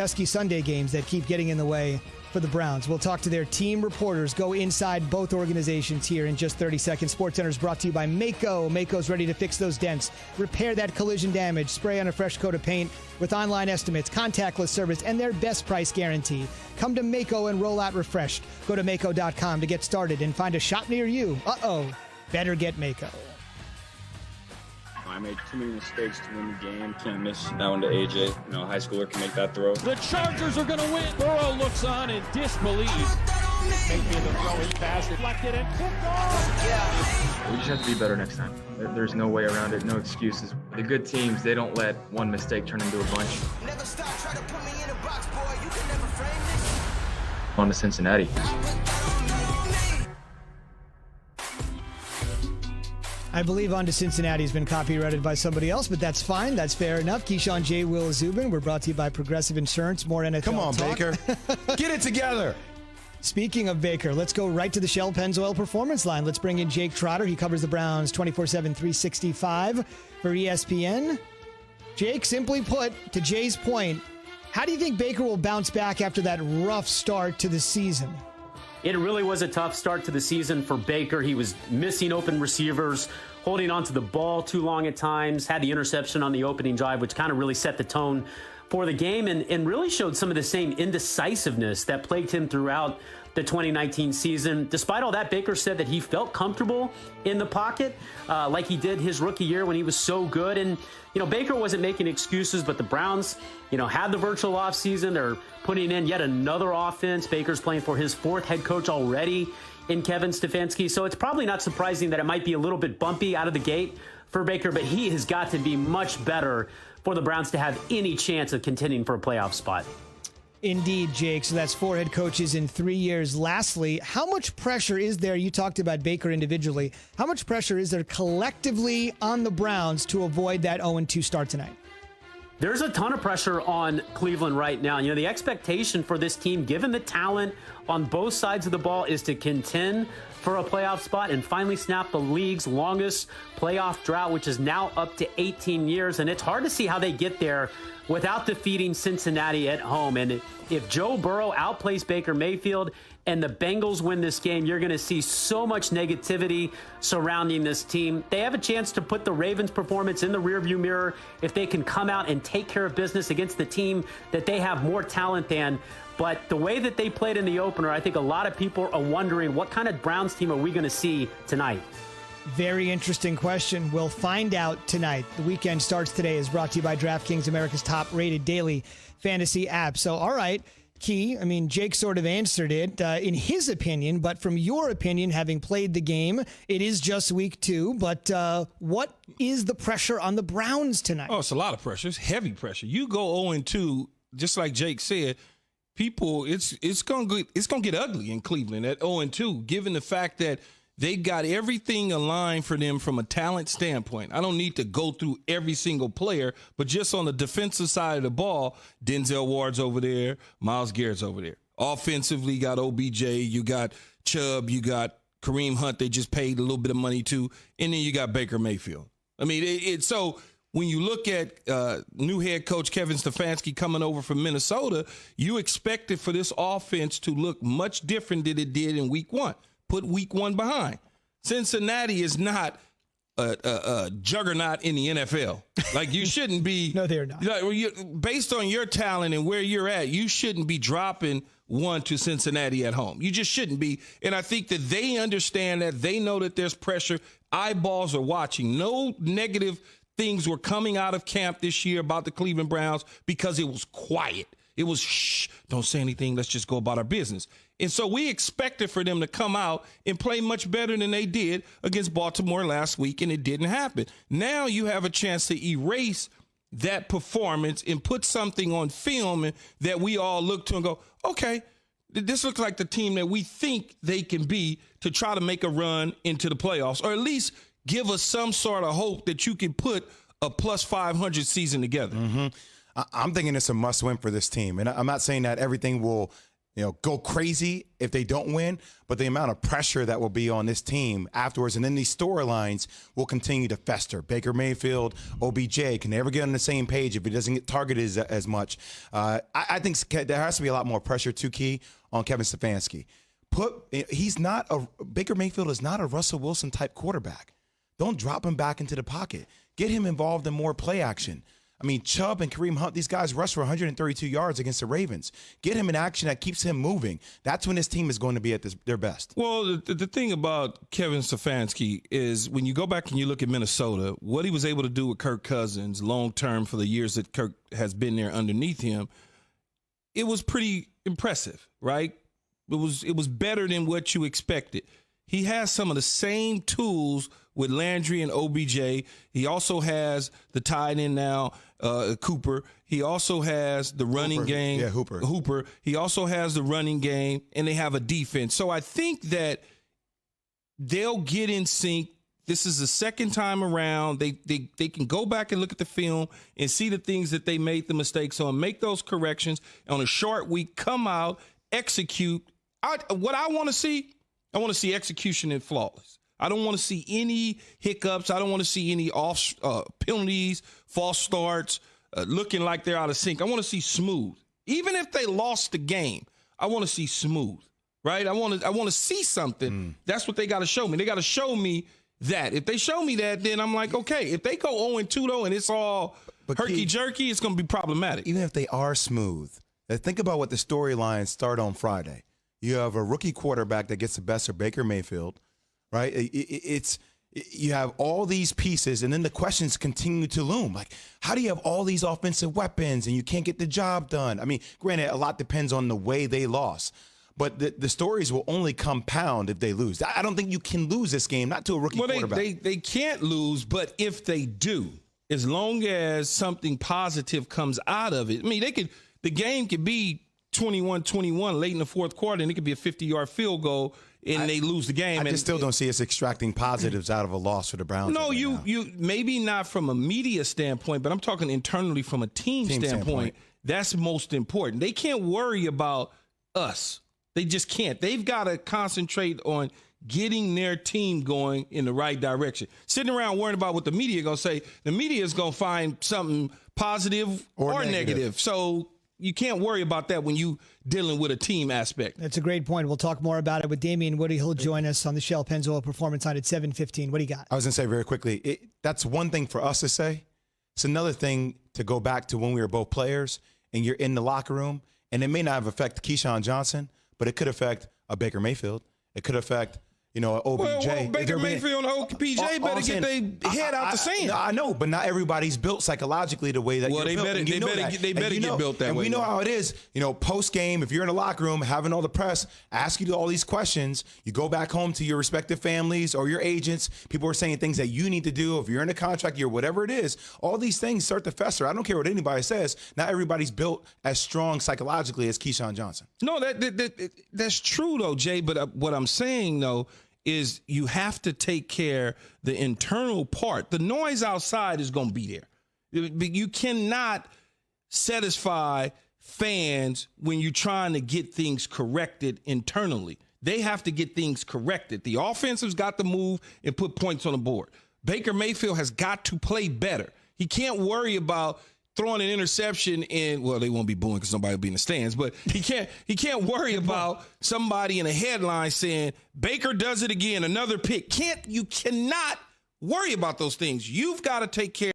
pesky Sunday games that keep getting in the way for the Browns. We'll talk to their team reporters, go inside both organizations here in just 30 seconds. SportsCenter is brought to you by Mako. Mako's ready to fix those dents, repair that collision damage, spray on a fresh coat of paint with online estimates, contactless service, and their best price guarantee. Come to Mako and roll out refreshed. Go to Mako.com to get started and find a shop near you. Better get Mako. I made too many mistakes to win the game. Can't miss that one to AJ. You know, a high schooler can make that throw. The Chargers are going to win. Burrow looks on in disbelief. Mayfield the throw his pass deflected and kicked off. Yeah. We just have to be better next time. There's no way around it. No excuses. The good teams, they don't let one mistake turn into a bunch. Never stop trying to put me in a box, boy. You can never frame me. On to Cincinnati. I believe On to Cincinnati has been copyrighted by somebody else, but that's fine. That's fair enough. Keyshawn J. Will Zubin. We're brought to you by Progressive Insurance. More NFL Come on, talk. Baker. Get it together. Speaking of Baker, let's go right to the Shell Pennzoil Performance Line. Let's bring in Jake Trotter. He covers the Browns 24/7, 365 for ESPN. Jake, simply put, to Jay's point, how do you think Baker will bounce back after that rough start to the season? It really was a tough start to the season for Baker. He was missing open receivers, holding on to the ball too long at times, had the interception on the opening drive, which kind of really set the tone for the game and really showed some of the same indecisiveness that plagued him throughout the 2019 season. Despite all that, Baker said that he felt comfortable in the pocket like he did his rookie year when he was so good. And, Baker wasn't making excuses, but the Browns, had the virtual offseason. They're putting in yet another offense. Baker's playing for his fourth head coach already in Kevin Stefanski. So it's probably not surprising that it might be a little bit bumpy out of the gate for Baker, but he has got to be much better for the Browns to have any chance of contending for a playoff spot. Indeed, Jake. So that's 4 head coaches in 3 years. Lastly, how much pressure is there? You talked about Baker individually. How much pressure is there collectively on the Browns to avoid that 0-2 start tonight? There's a ton of pressure on Cleveland right now. The expectation for this team, given the talent on both sides of the ball, is to contend for a playoff spot and finally snap the league's longest playoff drought, which is now up to 18 years. And it's hard to see how they get there without defeating Cincinnati at home. And if Joe Burrow outplays Baker Mayfield and the Bengals win this game, you're going to see so much negativity surrounding this team. They have a chance to put the Ravens' performance in the rearview mirror if they can come out and take care of business against the team that they have more talent than. But the way that they played in the opener, I think a lot of people are wondering, what kind of Browns team are we going to see tonight? Very interesting question. We'll find out tonight. The weekend starts today, is brought to you by DraftKings, America's top-rated daily fantasy app. So, all right, Key, Jake sort of answered it in his opinion, but from your opinion, having played the game, it is just week 2. But what is the pressure on the Browns tonight? Oh, it's a lot of pressure. It's heavy pressure. You go 0-2, just like Jake said, people, it's gonna get ugly in Cleveland at 0-2, given the fact that they got everything aligned for them from a talent standpoint. I don't need to go through every single player, but just on the defensive side of the ball, Denzel Ward's over there, Myles Garrett's over there. Offensively, you got OBJ, you got Chubb, you got Kareem Hunt, they just paid a little bit of money to, and then you got Baker Mayfield. So when you look at new head coach Kevin Stefanski coming over from Minnesota, you expected for this offense to look much different than it did in week 1. Put week 1 behind. Cincinnati is not a juggernaut in the NFL. Like, you shouldn't be. No, they're not. Based on your talent and where you're at, you shouldn't be dropping 1 to Cincinnati at home. You just shouldn't be. And I think that they understand that. They know that there's pressure. Eyeballs are watching. No negative things were coming out of camp this year about the Cleveland Browns because it was quiet. It was, shh, don't say anything. Let's just go about our business. And so we expected for them to come out and play much better than they did against Baltimore last week, and it didn't happen. Now you have a chance to erase that performance and put something on film that we all look to and go, okay, this looks like the team that we think they can be to try to make a run into the playoffs, or at least give us some sort of hope that you can put a plus 500 season together. I'm thinking it's a must-win for this team. And I'm not saying that everything will go crazy if they don't win, but the amount of pressure that will be on this team afterwards, and then these storylines will continue to fester. Baker Mayfield, OBJ, can they ever get on the same page if he doesn't get targeted as much? I think there has to be a lot more pressure, too, Key, on Kevin Stefanski. Baker Mayfield is not a Russell Wilson type quarterback. Don't drop him back into the pocket. Get him involved in more play action. I mean, Chubb and Kareem Hunt, these guys rushed for 132 yards against the Ravens. Get him in action that keeps him moving. That's when this team is going to be at their best. Well, the thing about Kevin Stefanski is when you go back and you look at Minnesota, what he was able to do with Kirk Cousins long-term for the years that Kirk has been there underneath him, it was pretty impressive, right? It was better than what you expected. He has some of the same tools with Landry and OBJ. He also has the tight end now, Cooper. He also has the running game. Yeah, Hooper. He also has the running game, and they have a defense. So I think that they'll get in sync. This is the second time around. They can go back and look at the film and see the things that they made the mistakes on, make those corrections on a short week, come out, execute. What I want to see, I want to see execution and flawless. I don't want to see any hiccups. I don't want to see any off penalties, false starts, looking like they're out of sync. I want to see smooth. Even if they lost the game, I want to see smooth, right? I want to see something. That's what they got to show me. They got to show me that. If they show me that, then I'm like, okay. If they go 0-2 though, and it's all herky-jerky, it's going to be problematic. Even if they are smooth, think about what the storylines start on Friday. You have a rookie quarterback that gets the best of Baker Mayfield, right? You have all these pieces, and then the questions continue to loom. Like, how do you have all these offensive weapons and you can't get the job done? I mean, granted, a lot depends on the way they lost, but the stories will only compound if they lose. I don't think you can lose this game, not to a rookie quarterback. They can't lose, but if they do, as long as something positive comes out of it, I mean, the game could be 21-21 late in the fourth quarter, and it could be a 50-yard field goal, and they lose the game. I just still don't see us extracting positives out of a loss for the Browns. No, you maybe not from a media standpoint, but I'm talking internally from a team standpoint. That's most important. They can't worry about us. They just can't. They've got to concentrate on getting their team going in the right direction. Sitting around worrying about what the media is going to say, the media is going to find something positive or negative. So you can't worry about that when you dealing with a team aspect. That's a great point. We'll talk more about it with Damian Woody. He'll join us on the Shell Pennzoil Performance Line at 7:15. What do you got? I was going to say very quickly, that's one thing for us to say. It's another thing to go back to when we were both players and you're in the locker room, and it may not have affected Keyshawn Johnson, but it could affect a Baker Mayfield. It could affect an OBJ. Well, Baker Mayfield and OBJ better get their head out the sand. I know, but not everybody's built psychologically the way that you're built. They better get built that way. And we know how it is. Post-game, if you're in the locker room, having all the press ask you all these questions, you go back home to your respective families or your agents. People are saying things that you need to do. If you're in a contract year, whatever it is, all these things start to fester. I don't care what anybody says. Not everybody's built as strong psychologically as Keyshawn Johnson. No, that's true, though, Jay. But what I'm saying, though, is you have to take care the internal part. The noise outside is going to be there. You cannot satisfy fans when you're trying to get things corrected internally. They have to get things corrected. The offense has got to move and put points on the board. Baker Mayfield has got to play better. He can't worry about throwing an interception in, well, they won't be booing because nobody will be in the stands, but he can't worry about somebody in a headline saying, Baker does it again, another pick. You cannot worry about those things. You've got to take care